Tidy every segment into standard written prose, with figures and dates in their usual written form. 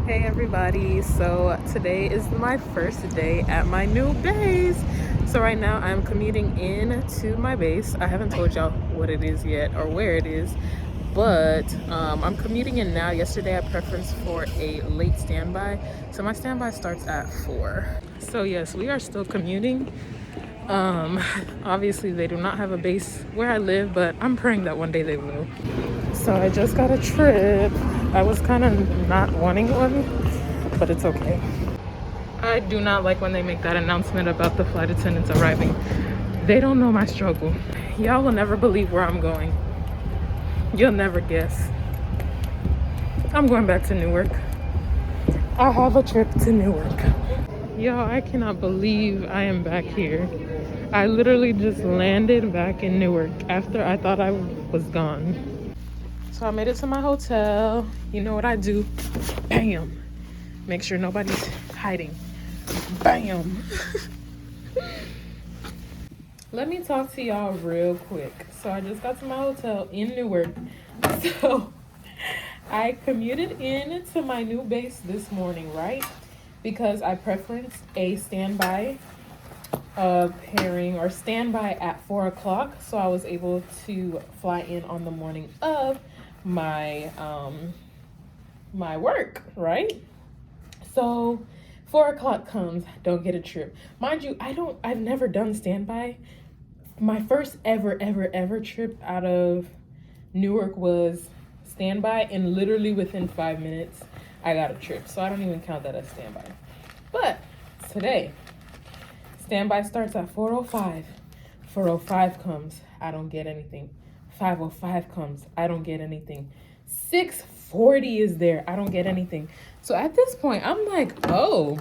Hey everybody, so today is my first day at my new base. So right now I'm commuting in to my base. I haven't told y'all what it is yet or where it is, but I'm commuting in now. Yesterday I preferenced for a late standby, so my standby starts at 4. So yes, we are still commuting. Um, Obviously they do not have a base where I live, but I'm praying that one day they will. So I just got a trip. I was kind of not wanting one, but it's okay. I do not like when they make that announcement about the flight attendants arriving. They don't know my struggle. Y'all will never believe where I'm going. You'll never guess. I'm going back to Newark. I have a trip to Newark. Y'all, I cannot believe I am back here. I literally just landed back in Newark after I thought I was gone. So I made it to my hotel. You know what I do? Bam! Make sure nobody's hiding. Bam! Let me talk to y'all real quick. So I just got to my hotel in Newark. So I commuted in to my new base this morning, right? Because I preferenced a standby pairing or standby at 4 o'clock. So I was able to fly in on the morning of my my work, right? So 4 o'clock comes, don't get a trip. Mind you, I've never done standby. My first ever trip out of Newark was standby, and literally within 5 minutes, I got a trip. So I don't even count that as standby. But today, standby starts at 4:05. 4:05 comes, I don't get anything. 5:05 comes, I don't get anything. 6:40 is there, I don't get anything. So at this point, I'm like, oh,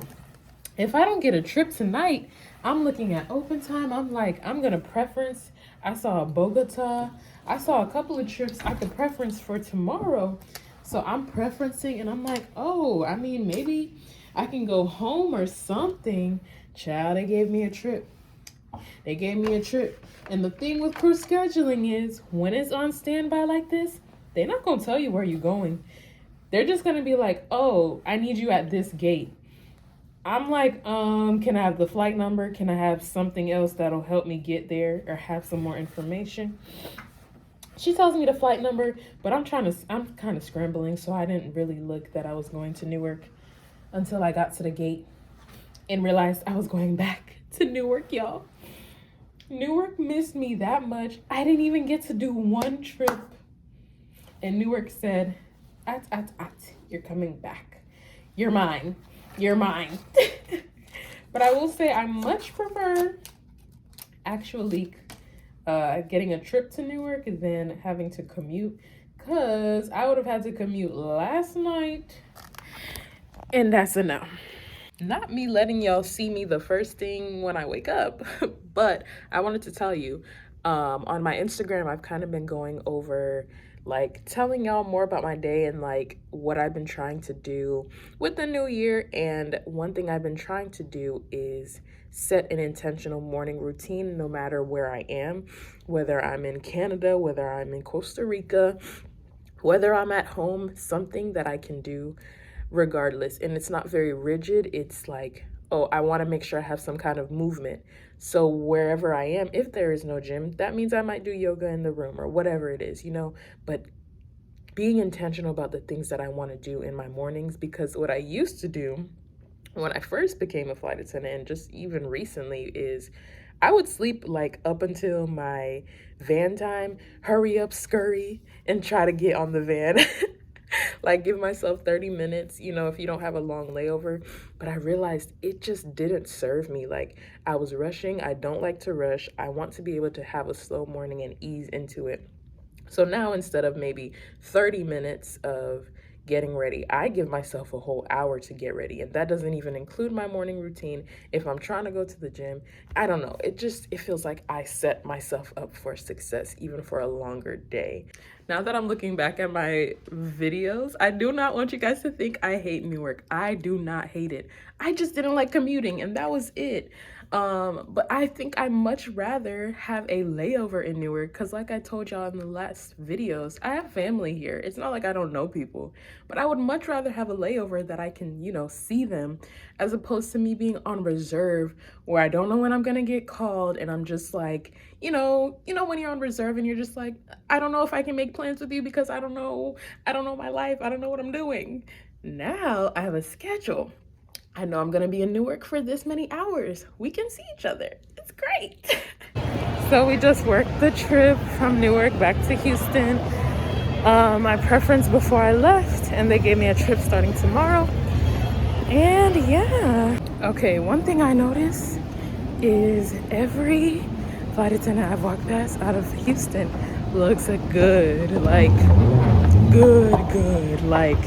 if I don't get a trip tonight, I'm looking at open time. I'm like, I'm gonna preference. I saw Bogota. I saw a couple of trips I could preference for tomorrow. So I'm preferencing, and I'm like, oh, I mean, maybe I can go home or something. Child, they gave me a trip. They gave me a trip. And the thing with crew scheduling is when it's on standby like this, they're not gonna tell you where you're going. They're just gonna be like, oh, I need you at this gate. I'm like, can I have the flight number? Can I have something else that'll help me get there or have some more information? She tells me the flight number, but I'm kind of scrambling, so I didn't really look that I was going to Newark until I got to the gate and realized I was going back to Newark, y'all. Newark missed me that much. I didn't even get to do one trip. And Newark said, you're coming back. You're mine. You're mine. But I will say I much prefer actually getting a trip to Newark than having to commute, because I would have had to commute last night, and that's a no. Not me letting y'all see me the first thing when I wake up, but I wanted to tell you, on my Instagram, I've kind of been going over like telling y'all more about my day and like what I've been trying to do with the new year. And one thing I've been trying to do is set an intentional morning routine no matter where I am, whether I'm in Canada, whether I'm in Costa Rica, whether I'm at home, something that I can do regardless. And it's not very rigid. It's like, oh, I want to make sure I have some kind of movement. So wherever I am, if there is no gym, that means I might do yoga in the room or whatever it is, but being intentional about the things that I want to do in my mornings, because what I used to do when I first became a flight attendant and just even recently is I would sleep like up until my van time, hurry up, scurry, and try to get on the van. Like give myself 30 minutes, if you don't have a long layover. But I realized it just didn't serve me. Like I was rushing. I don't like to rush. I want to be able to have a slow morning and ease into it. So now instead of maybe 30 minutes of getting ready, I give myself a whole hour to get ready. And that doesn't even include my morning routine. If I'm trying to go to the gym, I don't know. It feels like I set myself up for success, even for a longer day. Now that I'm looking back at my videos, I do not want you guys to think I hate Newark. I do not hate it. I just didn't like commuting, and that was it. But I think I much rather have a layover in Newark because, like I told y'all in the last videos, I have family here. It's not like I don't know people, but I would much rather have a layover that I can, you know, see them, as opposed to me being on reserve where I don't know when I'm gonna get called and I'm just like, when you're on reserve and you're just like, I don't know if I can make plans with you because I don't know my life, I don't know what I'm doing. Now I have a schedule. I know I'm gonna be in Newark for this many hours. We can see each other. It's great. So we just worked the trip from Newark back to Houston. My preference before I left, and they gave me a trip starting tomorrow. And yeah. Okay, one thing I noticed is every flight attendant I've walked past out of Houston looks good. Like, good. Like,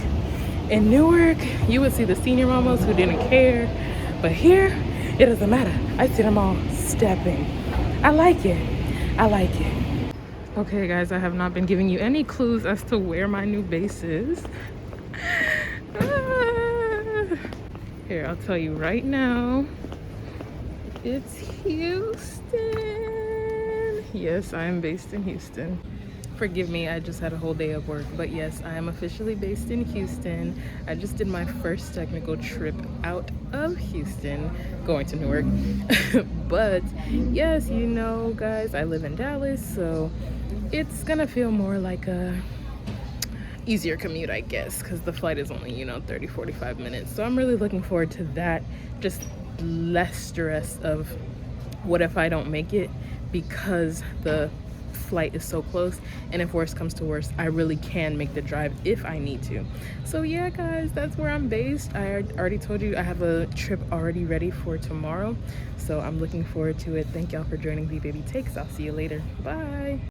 in Newark, you would see the senior mamas who didn't care, but here, it doesn't matter. I see them all stepping. I like it. Okay, guys, I have not been giving you any clues as to where my new base is. Here, I'll tell you right now. It's Houston. Yes, I am based in Houston. Forgive me, I just had a whole day of work, but yes, I am officially based in Houston. I just did my first technical trip out of Houston, going to Newark. But yes, you know, guys, I live in Dallas, so it's gonna feel more like a easier commute, I guess, because the flight is only, 30-45 minutes. So I'm really looking forward to that. Just less stress of what if I don't make it, because the flight is so close, and if worst comes to worst, I really can make the drive if I need to. So yeah, guys, that's where I'm based. I already told you I have a trip already ready for tomorrow, so I'm looking forward to it. Thank y'all for joining V Baby Takes. I'll see you later. Bye.